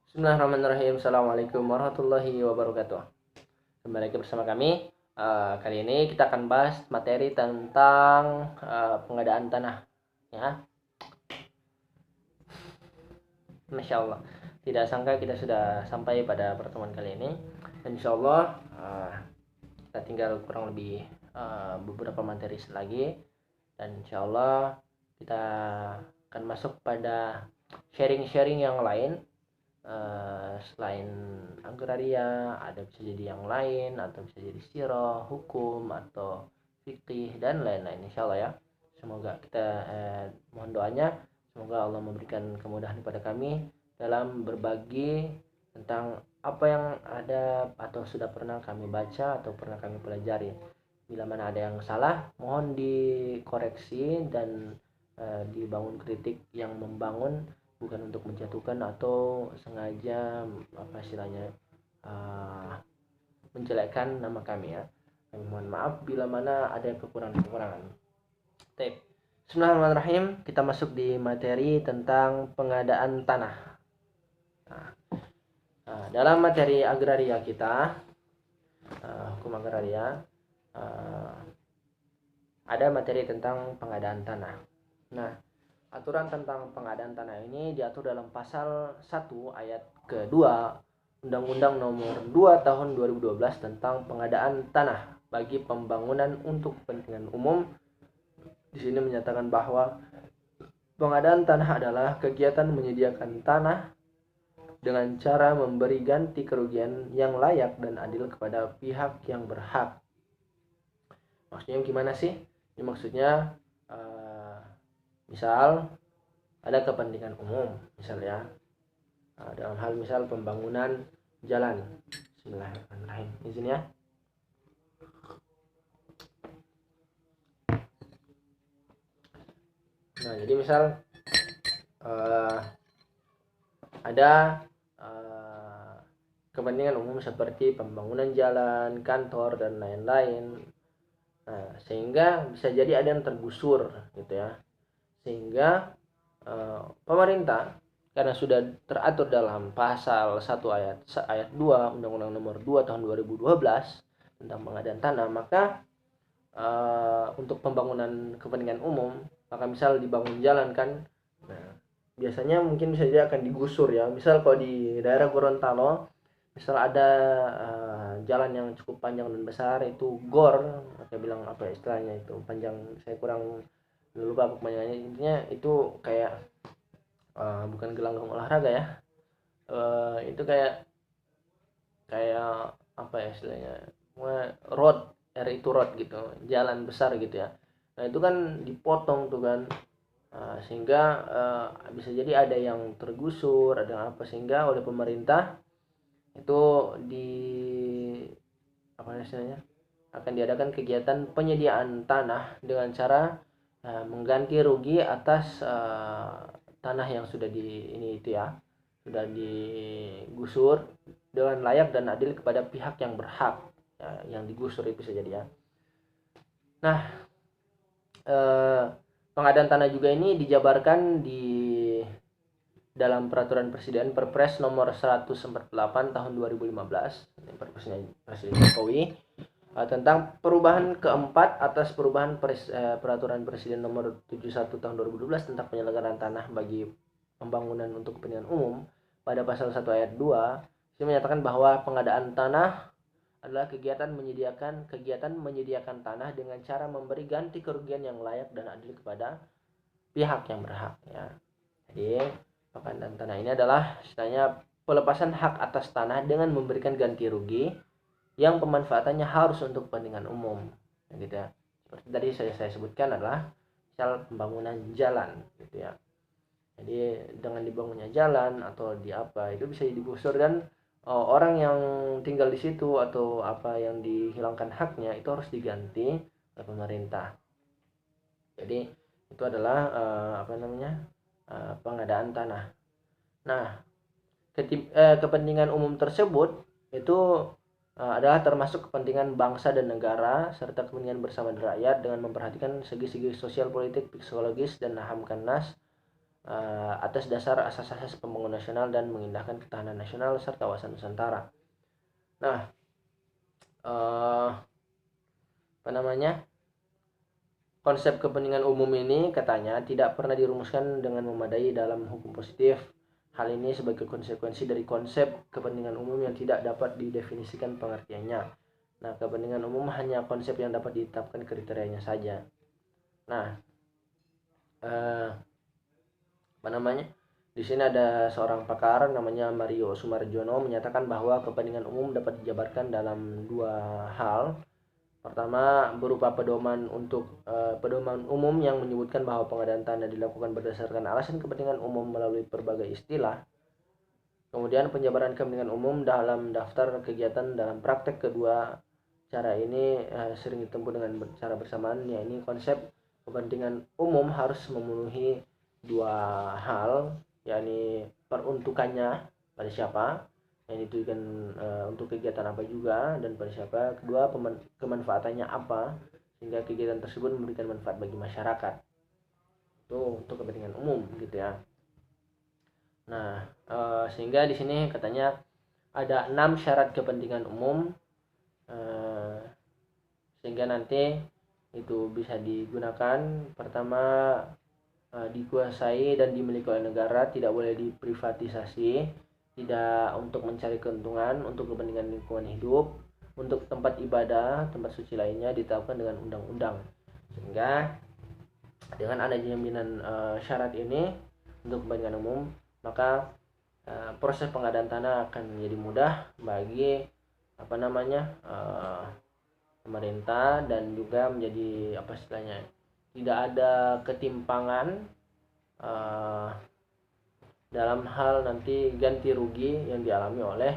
Bismillahirrahmanirrahim. Assalamualaikum warahmatullahi wabarakatuh. Kembali lagi bersama kami. Kali ini kita akan bahas materi tentang pengadaan tanah. Ya, Masya Allah. Tidak sangka kita sudah sampai pada pertemuan kali ini. Dan Insya Allah kita tinggal kurang lebih beberapa materi lagi. Dan Insya Allah kita akan masuk pada sharing-sharing yang lain. Selain agraria ada bisa jadi yang lain atau bisa jadi sirah, hukum atau fikih dan lain-lain, insyaallah ya. Semoga kita mohon doanya, semoga Allah memberikan kemudahan kepada kami dalam berbagi tentang apa yang ada atau sudah pernah kami baca atau pernah kami pelajari. Bila mana ada yang salah, mohon dikoreksi dan dibangun kritik yang membangun, bukan untuk menjatuhkan atau sengaja istilahnya menjelekkan nama kami ya. Kami mohon maaf bila mana ada kekurangan-kekurangan. Bismillahirrahmanirrahim. Kita masuk di materi tentang pengadaan tanah. Dalam materi agraria kita, hukum agraria, ada materi tentang pengadaan tanah. Nah, aturan tentang pengadaan tanah ini diatur dalam pasal 1 ayat kedua Undang-Undang Nomor 2 Tahun 2012 tentang pengadaan tanah bagi pembangunan untuk kepentingan umum. Di sini menyatakan bahwa pengadaan tanah adalah kegiatan menyediakan tanah dengan cara memberi ganti kerugian yang layak dan adil kepada pihak yang berhak. Maksudnya gimana sih? Ini maksudnya misal ada kepentingan umum, misalnya dalam hal misal pembangunan jalan. Bismillahirrahmanirrahim. Izin ya. Nah, jadi misal ada kepentingan umum seperti pembangunan jalan, kantor dan lain-lain. Nah, sehingga bisa jadi ada yang tergusur gitu ya. Sehingga pemerintah, karena sudah teratur dalam pasal 1 ayat 2 Undang-Undang Nomor 2 Tahun 2012 tentang pengadaan tanah, maka untuk pembangunan kepentingan umum, maka misal dibangun jalan kan, nah biasanya mungkin bisa saja akan digusur ya. Misal kalau di daerah Gorontalo, misal ada jalan yang cukup panjang dan besar, itu gor, saya bilang apa istilahnya itu panjang, saya kurang lupa kepanjangannya. Intinya itu kayak bukan gelanggang olahraga ya, itu kayak apa ya istilahnya, road, itu road gitu, jalan besar gitu ya. Nah itu kan dipotong tuh kan, sehingga bisa jadi ada yang tergusur, ada yang apa, sehingga oleh pemerintah itu di apa istilahnya akan diadakan kegiatan penyediaan tanah dengan cara mengganti rugi atas tanah yang sudah sudah digusur dengan layak dan adil kepada pihak yang berhak ya, yang digusur itu bisa jadi ya. Nah, pengadaan tanah juga ini dijabarkan di dalam peraturan presiden Perpres nomor 148 tahun 2015, Presiden Jokowi, tentang perubahan keempat atas perubahan peraturan presiden nomor 71 tahun 2012 tentang penyelenggaraan tanah bagi pembangunan untuk kepentingan umum. Pada pasal 1 ayat 2 ini menyatakan bahwa pengadaan tanah adalah kegiatan menyediakan tanah dengan cara memberi ganti kerugian yang layak dan adil kepada pihak yang berhak ya. Jadi pengadaan tanah ini adalah istilahnya pelepasan hak atas tanah dengan memberikan ganti rugi yang pemanfaatannya harus untuk kepentingan umum gitu ya. Seperti tadi saya sebutkan adalah misal pembangunan jalan gitu ya. Jadi dengan dibangunnya jalan atau di apa itu bisa digusur, dan orang yang tinggal di situ atau apa yang dihilangkan haknya itu harus diganti oleh pemerintah. Jadi itu adalah pengadaan tanah. Nah, kepentingan umum tersebut itu adalah termasuk kepentingan bangsa dan negara serta kepentingan bersama rakyat dengan memperhatikan segi-segi sosial, politik, psikologis dan hamkanas atas dasar asas-asas pembangunan nasional dan mengindahkan ketahanan nasional serta kawasan Nusantara. Nah, konsep kepentingan umum ini katanya tidak pernah dirumuskan dengan memadai dalam hukum positif. Hal ini sebagai konsekuensi dari konsep kepentingan umum yang tidak dapat didefinisikan pengertiannya. Nah, kepentingan umum hanya konsep yang dapat ditetapkan kriterianya saja. Nah, di sini ada seorang pakar namanya Mario Sumarjono menyatakan bahwa kepentingan umum dapat dijabarkan dalam dua hal. Pertama, berupa pedoman umum yang menyebutkan bahwa pengadaan tanah dilakukan berdasarkan alasan kepentingan umum melalui berbagai istilah. Kemudian penjabaran kepentingan umum dalam daftar kegiatan dalam praktek. Kedua cara ini sering ditempuh dengan cara bersamaan, yakni konsep kepentingan umum harus memenuhi dua hal, yakni peruntukannya pada siapa, yang ditujukan untuk kegiatan apa juga dan pada siapa. Kedua, kemanfaatannya apa sehingga kegiatan tersebut memberikan manfaat bagi masyarakat. Itu untuk kepentingan umum gitu ya. Nah, sehingga di sini katanya ada 6 syarat kepentingan umum sehingga nanti itu bisa digunakan. Pertama, dikuasai dan dimiliki oleh negara, tidak boleh diprivatisasi, tidak untuk mencari keuntungan, untuk kepentingan lingkungan hidup, untuk tempat ibadah, tempat suci lainnya ditetapkan dengan undang-undang. Sehingga dengan adanya jaminan syarat ini untuk kepentingan umum, maka proses pengadaan tanah akan menjadi mudah bagi pemerintah dan juga menjadi tidak ada ketimpangan dalam hal nanti ganti rugi yang dialami oleh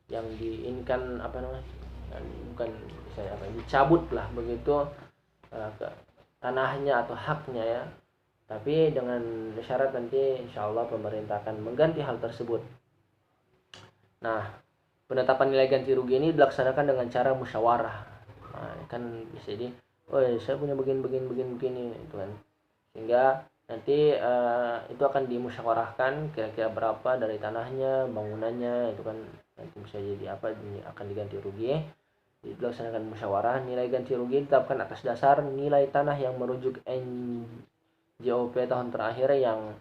yang diinginkan dicabut lah begitu tanahnya atau haknya ya. Tapi dengan syarat nanti insya Allah pemerintah akan mengganti hal tersebut. Nah, penetapan nilai ganti rugi ini dilaksanakan dengan cara musyawarah. Nah, kan bisa jadi, saya punya begini itu kan. Sehingga nanti itu akan dimusyawarahkan kira-kira berapa dari tanahnya, bangunannya, itu kan nanti bisa jadi apa akan diganti rugi. Dilaksanakan musyawarah. Nilai ganti rugi ditetapkan atas dasar nilai tanah yang merujuk NJOP tahun terakhir yang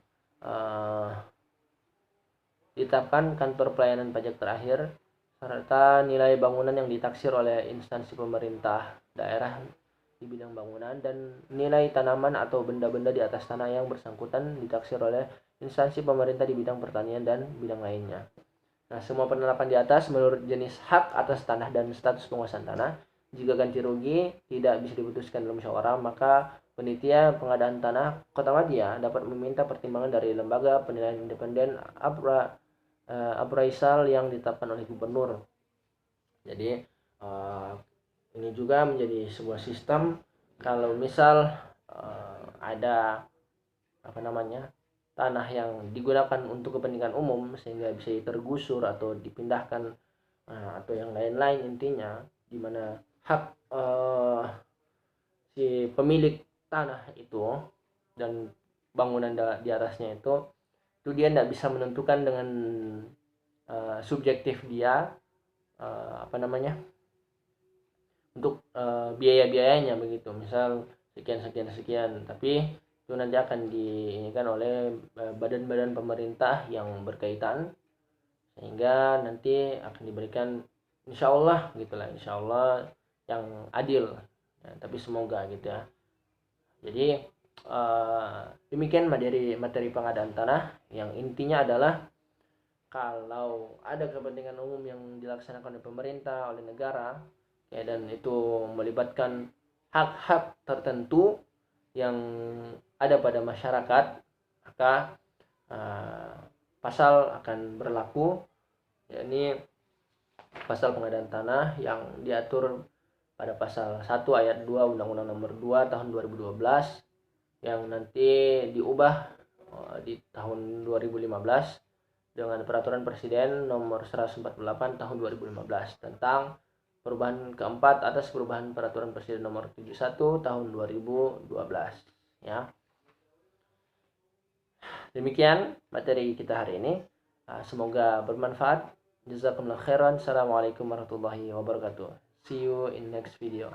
ditetapkan kantor pelayanan pajak terakhir, serta nilai bangunan yang ditaksir oleh instansi pemerintah daerah di bidang bangunan, dan nilai tanaman atau benda-benda di atas tanah yang bersangkutan ditaksir oleh instansi pemerintah di bidang pertanian dan bidang lainnya. Nah, semua penetapan di atas menurut jenis hak atas tanah dan status penguasaan tanah. Jika ganti rugi tidak bisa diputuskan dalam musyawarah, maka panitia pengadaan tanah Kota Madia dapat meminta pertimbangan dari lembaga penilaian independen appraisal yang ditetapkan oleh gubernur. Jadi ini juga menjadi sebuah sistem kalau misal ada tanah yang digunakan untuk kepentingan umum sehingga bisa tergusur atau dipindahkan atau yang lain-lain, intinya di mana hak si pemilik tanah itu dan bangunan di atasnya itu dia tidak bisa menentukan dengan subjektif dia untuk biaya-biayanya begitu, misal sekian, tapi itu nanti akan diinginkan oleh badan-badan pemerintah yang berkaitan, sehingga nanti akan diberikan insya Allah yang adil ya, tapi semoga gitu ya. Jadi demikian materi pengadaan tanah yang intinya adalah kalau ada kepentingan umum yang dilaksanakan oleh pemerintah, oleh negara ya, dan itu melibatkan hak-hak tertentu yang ada pada masyarakat, maka pasal akan berlaku, yakni pasal pengadaan tanah yang diatur pada pasal 1 ayat 2 Undang-Undang Nomor 2 tahun 2012 yang nanti diubah di tahun 2015 dengan Peraturan Presiden Nomor 148 tahun 2015 tentang perubahan keempat atas perubahan Peraturan Presiden Nomor 71 tahun 2012 ya. Demikian materi kita hari ini. Semoga bermanfaat. Jazakumullah khairan. Assalamualaikum warahmatullahi wabarakatuh. See you in next video.